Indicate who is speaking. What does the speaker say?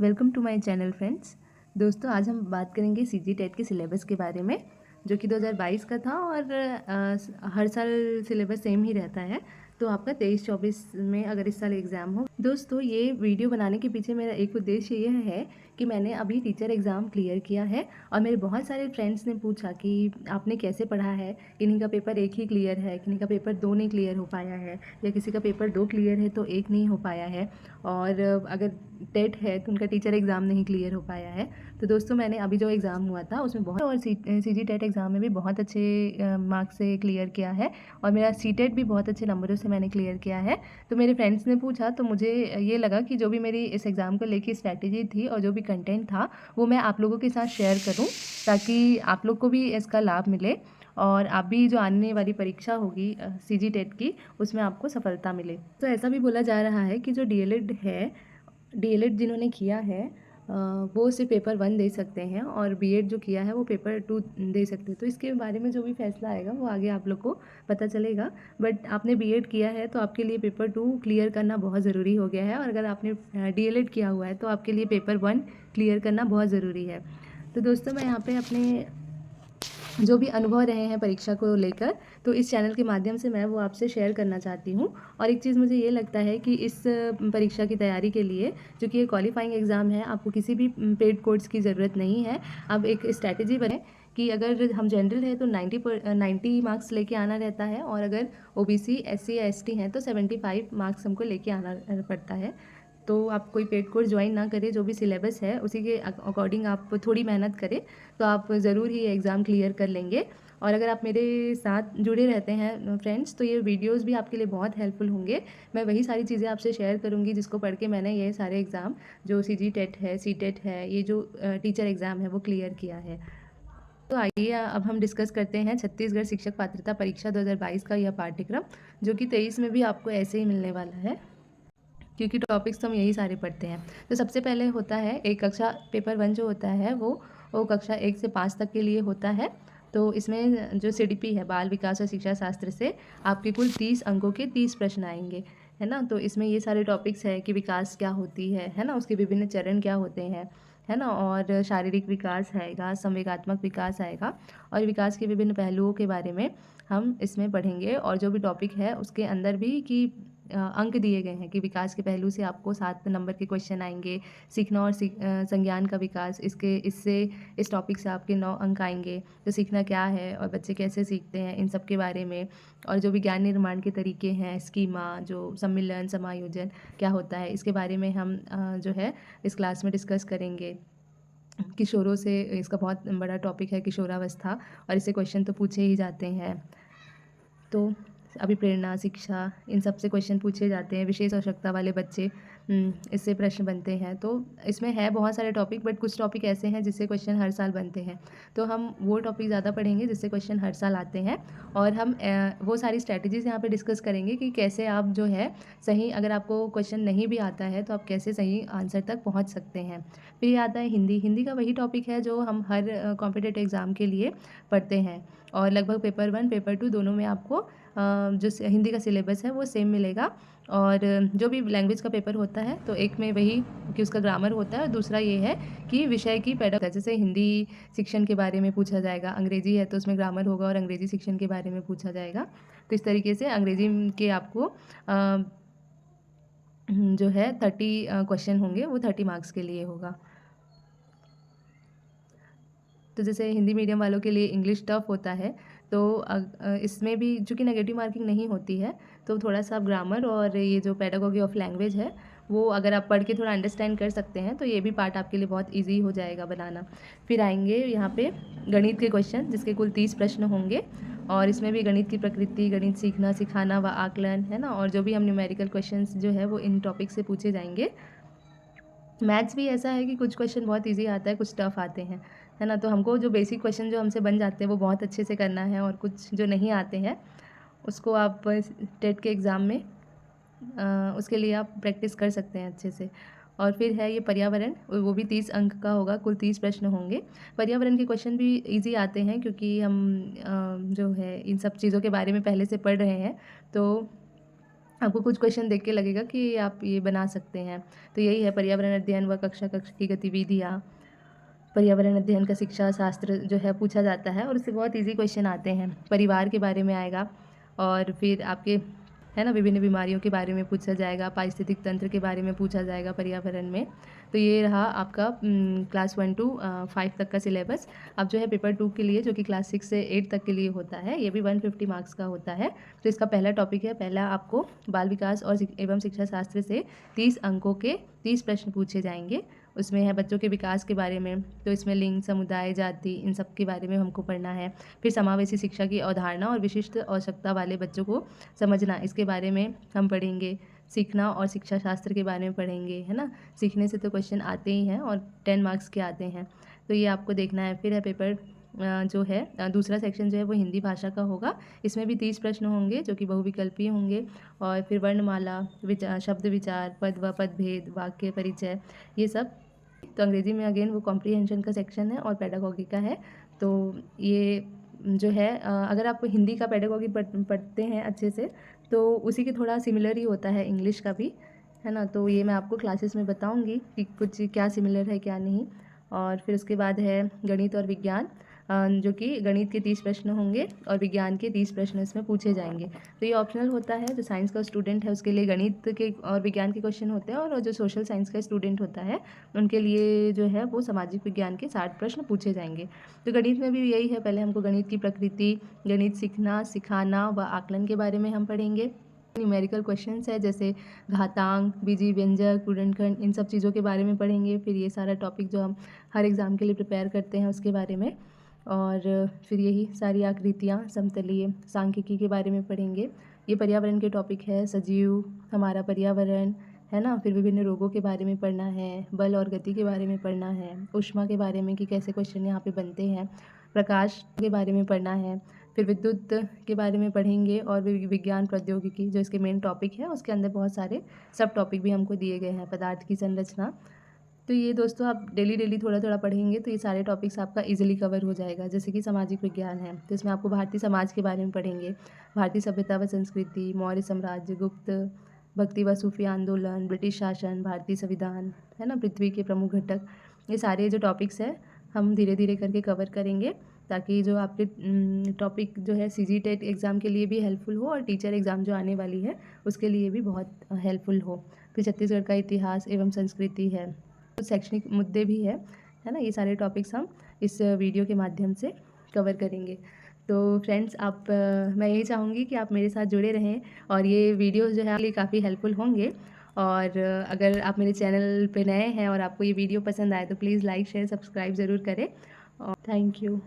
Speaker 1: Welcome to my channel friends. दोस्तों, आज हम बात करेंगे सीजी टेट के सिलेबस के बारे में, जो कि 2022 का था और हर साल सिलेबस सेम ही रहता है। तो आपका 23-24 में अगर इस साल एग्ज़ाम हो। दोस्तों, ये वीडियो बनाने के पीछे मेरा एक उद्देश्य यह है कि मैंने अभी टीचर एग्ज़ाम क्लियर किया है और मेरे बहुत सारे फ्रेंड्स ने पूछा कि आपने कैसे पढ़ा है, किन्हीं का पेपर 1 ही क्लियर है, किन्हीं का पेपर 2 नहीं क्लियर हो पाया है, या किसी का पेपर 2 क्लियर है तो 1 नहीं हो पाया है, और अगर टेट है तो उनका टीचर एग्ज़ाम नहीं क्लियर हो पाया है। तो दोस्तों, मैंने अभी जो एग्ज़ाम हुआ था उसमें बहुत, और सीजी टेट एग्ज़ाम में भी बहुत अच्छे मार्क्स से क्लियर किया है और मेरा सी टेट भी बहुत अच्छे नंबरों से मैंने क्लियर किया है। तो मेरे फ्रेंड्स ने पूछा तो मुझे ये लगा कि जो भी मेरी इस एग्ज़ाम को लेके स्ट्रैटेजी थी और जो भी कंटेंट था वो मैं आप लोगों के साथ शेयर करूँ, ताकि आप लोग को भी इसका लाभ मिले और आप भी जो आने वाली परीक्षा होगी सीजी टेट की, उसमें आपको सफलता मिले। तो ऐसा भी बोला जा रहा है कि जो डीएलएड है, डीएलएड जिन्होंने किया है वो सिर्फ पेपर 1 दे सकते हैं और बीएड जो किया है वो पेपर 2 दे सकते हैं। तो इसके बारे में जो भी फैसला आएगा वो आगे आप लोग को पता चलेगा। बट आपने बीएड किया है तो आपके लिए पेपर 2 क्लियर करना बहुत ज़रूरी हो गया है, और अगर आपने डीएलएड किया हुआ है तो आपके लिए पेपर 1 क्लियर करना बहुत ज़रूरी है। तो दोस्तों, मैं यहाँ पे अपने जो भी अनुभव रहे हैं परीक्षा को लेकर, तो इस चैनल के माध्यम से मैं वो आपसे शेयर करना चाहती हूँ। और एक चीज़ मुझे ये लगता है कि इस परीक्षा की तैयारी के लिए, जो कि ये क्वालिफाइंग एग्ज़ाम है, आपको किसी भी पेड कोर्स की ज़रूरत नहीं है। अब एक स्ट्रैटेजी बने कि अगर हम जनरल है तो 90 मार्क्स लेके आना रहता है, और अगर ओबीसी, एससी या एसटी हैं तो 75 मार्क्स हमको लेके आना पड़ता है। तो आप कोई पेड कोर्स ज्वाइन ना करें, जो भी सिलेबस है उसी के अकॉर्डिंग आप थोड़ी मेहनत करें तो आप ज़रूर ही एग्ज़ाम क्लियर कर लेंगे। और अगर आप मेरे साथ जुड़े रहते हैं फ्रेंड्स, तो ये वीडियोस भी आपके लिए बहुत हेल्पफुल होंगे। मैं वही सारी चीज़ें आपसे शेयर करूँगी जिसको पढ़ के मैंने ये सारे एग्ज़ाम, जो सीजी टेट है, सी टेट है, ये जो टीचर एग्ज़ाम है वो क्लियर किया है। तो आइए अब हम डिस्कस करते हैं छत्तीसगढ़ शिक्षक पात्रता परीक्षा 2022 का यह पाठ्यक्रम, जो कि 23 में भी आपको ऐसे ही मिलने वाला है, क्योंकि टॉपिक्स तो हम यही सारे पढ़ते हैं। तो सबसे पहले होता है एक कक्षा पेपर 1 जो होता है वो कक्षा 1 से 5 तक के लिए होता है। तो इसमें जो सीडीपी है, बाल विकास और शिक्षा शास्त्र से आपके कुल 30 अंकों के 30 प्रश्न आएंगे, है ना। तो इसमें ये सारे टॉपिक्स है कि विकास क्या होती है ना, उसके विभिन्न चरण क्या होते हैं, है ना, और शारीरिक विकास आएगा, संवेगात्मक विकास आएगा, और विकास के विभिन्न पहलुओं के बारे में हम इसमें पढ़ेंगे। और जो भी टॉपिक है उसके अंदर भी कि अंक दिए गए हैं कि विकास के पहलू से आपको 7 नंबर के क्वेश्चन आएंगे, सीखना और संज्ञान का विकास, इस टॉपिक से आपके 9 अंक आएंगे। तो सीखना क्या है और बच्चे कैसे सीखते हैं, इन सब के बारे में, और जो भी ज्ञान निर्माण के तरीके हैं, स्कीमा, जो सम्मिलन, समायोजन क्या होता है, इसके बारे में हम जो है इस क्लास में डिस्कस करेंगे। किशोरों से इसका बहुत बड़ा टॉपिक है, किशोरावस्था, और इससे क्वेश्चन तो पूछे ही जाते हैं। तो अभिप्रेरणा, शिक्षा, इन सब से क्वेश्चन पूछे जाते हैं। विशेष आवश्यकता वाले बच्चे, इससे प्रश्न बनते हैं। तो इसमें है बहुत सारे टॉपिक, बट कुछ टॉपिक ऐसे हैं जिससे क्वेश्चन हर साल बनते हैं। तो हम वो टॉपिक ज़्यादा पढ़ेंगे जिससे क्वेश्चन हर साल आते हैं, और हम वो सारी स्ट्रैटेजीज़ यहाँ पे डिस्कस करेंगे कि कैसे आप जो है सही, अगर आपको क्वेश्चन नहीं भी आता है तो आप कैसे सही आंसर तक पहुँच सकते हैं। फिर ये आता है हिंदी। हिंदी का वही टॉपिक है जो हम हर कॉम्पिटिटिव एग्ज़ाम के लिए पढ़ते हैं, और लगभग पेपर 1 पेपर 2 दोनों में आपको जो हिंदी का सिलेबस है वो सेम मिलेगा। और जो भी लैंग्वेज का पेपर होता है तो एक में वही कि उसका ग्रामर होता है, और दूसरा ये है कि विषय की पैडा, जैसे हिंदी शिक्षण के बारे में पूछा जाएगा, अंग्रेजी है तो उसमें ग्रामर होगा और अंग्रेजी शिक्षण के बारे में पूछा जाएगा। तो इस तरीके से अंग्रेजी के आपको जो है 30 क्वेश्चन होंगे, वो 30 मार्क्स के लिए होगा। तो जैसे हिंदी मीडियम वालों के लिए इंग्लिश टफ होता है, तो इसमें भी चूँकि नेगेटिव मार्किंग नहीं होती है, तो थोड़ा सा आप ग्रामर और ये जो पेडागोगी ऑफ लैंग्वेज है वो अगर आप पढ़ के थोड़ा अंडरस्टैंड कर सकते हैं तो ये भी पार्ट आपके लिए बहुत इजी हो जाएगा बनाना। फिर आएंगे यहाँ पे गणित के क्वेश्चन, जिसके कुल 30 प्रश्न होंगे, और इसमें भी गणित की प्रकृति, गणित सीखना, सिखाना व आकलन, है ना, और जो भी हम न्यूमेरिकल क्वेश्चंस जो है वो इन टॉपिक से पूछे जाएंगे। मैथ्स भी ऐसा है कि कुछ क्वेश्चन बहुत इजी आता है, कुछ टफ आते हैं, है ना। तो हमको जो बेसिक क्वेश्चन जो हमसे बन जाते हैं वो बहुत अच्छे से करना है, और कुछ जो नहीं आते हैं उसको आप टेट के एग्ज़ाम में उसके लिए आप प्रैक्टिस कर सकते हैं अच्छे से। और फिर है ये पर्यावरण, वो भी 30 अंक का होगा, कुल 30 प्रश्न होंगे। पर्यावरण के क्वेश्चन भी इजी आते हैं क्योंकि हम जो है इन सब चीज़ों के बारे में पहले से पढ़ रहे हैं। तो आपको कुछ क्वेश्चन देख के लगेगा कि आप ये बना सकते हैं। तो यही है पर्यावरण अध्ययन व कक्षा कक्ष की गतिविधियाँ। पर्यावरण अध्ययन का शिक्षा शास्त्र जो है पूछा जाता है और उससे बहुत इजी क्वेश्चन आते हैं। परिवार के बारे में आएगा और फिर आपके है ना विभिन्न बीमारियों के बारे में पूछा जाएगा, पारिस्थितिक तंत्र के बारे में पूछा जाएगा पर्यावरण में। तो ये रहा आपका क्लास 1 to 5 तक का सिलेबस। अब जो है पेपर 2 के लिए, जो कि क्लास 6 से 8 तक के लिए होता है, ये भी 150 मार्क्स का होता है। तो इसका पहला टॉपिक है, पहला आपको बाल विकास और एवं शिक्षा शास्त्र से 30 अंकों के 30 प्रश्न पूछे जाएंगे। उसमें है बच्चों के विकास के बारे में, तो इसमें लिंग, समुदाय, जाति, इन सब के बारे में हमको पढ़ना है। फिर समावेशी शिक्षा की अवधारणा और विशिष्ट आवश्यकता वाले बच्चों को समझना, इसके बारे में हम पढ़ेंगे। सीखना और शिक्षा शास्त्र के बारे में पढ़ेंगे, है ना। सीखने से तो क्वेश्चन आते ही हैं और 10 मार्क्स के आते हैं, तो ये आपको देखना है। फिर है पेपर जो है दूसरा सेक्शन जो है वो हिंदी भाषा का होगा। इसमें भी 30 प्रश्न होंगे जो कि बहुविकल्पीय होंगे। और फिर वर्णमाला, शब्द विचार, पद व पदभेद, वाक्य परिचय, ये सब। तो अंग्रेज़ी में अगेन वो कॉम्प्रीहेंशन का सेक्शन है और पेडागॉजी का है। तो ये जो है अगर आप हिंदी का पेडागॉजी पढ़ते हैं अच्छे से, तो उसी के थोड़ा सिमिलर ही होता है इंग्लिश का भी, है ना। तो ये मैं आपको क्लासेस में बताऊंगी कि कुछ क्या सिमिलर है क्या नहीं। और फिर उसके बाद है गणित और विज्ञान, जो कि गणित के 30 प्रश्न होंगे और विज्ञान के 30 प्रश्न इसमें पूछे जाएंगे। तो ये ऑप्शनल होता है, जो साइंस का स्टूडेंट है उसके लिए गणित के और विज्ञान के क्वेश्चन होते हैं, और जो सोशल साइंस का स्टूडेंट होता है उनके लिए जो है वो सामाजिक विज्ञान के 60 प्रश्न पूछे जाएंगे। तो गणित में भी यही है, पहले हमको गणित की प्रकृति, गणित सीखना, सिखाना व आकलन के बारे में हम पढ़ेंगे। न्यूमेरिकल क्वेश्चंस है जैसे घातांक, बीजीय व्यंजक, पूर्णखंड, इन सब चीज़ों के बारे में पढ़ेंगे। फिर ये सारा टॉपिक जो हम हर एग्ज़ाम के लिए प्रिपेयर करते हैं उसके बारे में। और फिर यही सारी आकृतियाँ, समतलीय, सांख्यिकी के बारे में पढ़ेंगे। ये पर्यावरण के टॉपिक है, सजीव, हमारा पर्यावरण, है ना। फिर विभिन्न रोगों के बारे में पढ़ना है, बल और गति के बारे में पढ़ना है, ऊष्मा के बारे में कि कैसे क्वेश्चन यहाँ पे बनते हैं, प्रकाश के बारे में पढ़ना है। फिर विद्युत के बारे में पढ़ेंगे और विज्ञान प्रौद्योगिकी जो इसके मेन टॉपिक है, उसके अंदर बहुत सारे सब टॉपिक भी हमको दिए गए हैं, पदार्थ की संरचना। तो ये दोस्तों आप डेली डेली थोड़ा थोड़ा पढ़ेंगे तो ये सारे टॉपिक्स आपका इजीली कवर हो जाएगा। जैसे कि सामाजिक विज्ञान है, तो इसमें आपको भारतीय समाज के बारे में पढ़ेंगे, भारतीय सभ्यता व संस्कृति, मौर्य साम्राज्य, गुप्त, भक्ति व सूफी आंदोलन, ब्रिटिश शासन, भारतीय संविधान, है ना, पृथ्वी के प्रमुख घटक। ये सारे जो टॉपिक्स हैं हम धीरे धीरे करके कवर करेंगे, ताकि जो आपके टॉपिक जो है सीजी टेट एग्ज़ाम के लिए भी हेल्पफुल हो और टीचर एग्ज़ाम जो आने वाली है उसके लिए भी बहुत हेल्पफुल हो। फिर छत्तीसगढ़ का इतिहास एवं संस्कृति है, कुछ शैक्षणिक मुद्दे भी है ना। ये सारे टॉपिक्स हम इस वीडियो के माध्यम से कवर करेंगे। तो फ्रेंड्स मैं यही चाहूँगी कि आप मेरे साथ जुड़े रहें और ये वीडियो जो है आपके लिए काफ़ी हेल्पफुल होंगे। और अगर आप मेरे चैनल पे नए हैं और आपको ये वीडियो पसंद आए तो प्लीज़ लाइक, शेयर, सब्सक्राइब ज़रूर करें। और थैंक यू।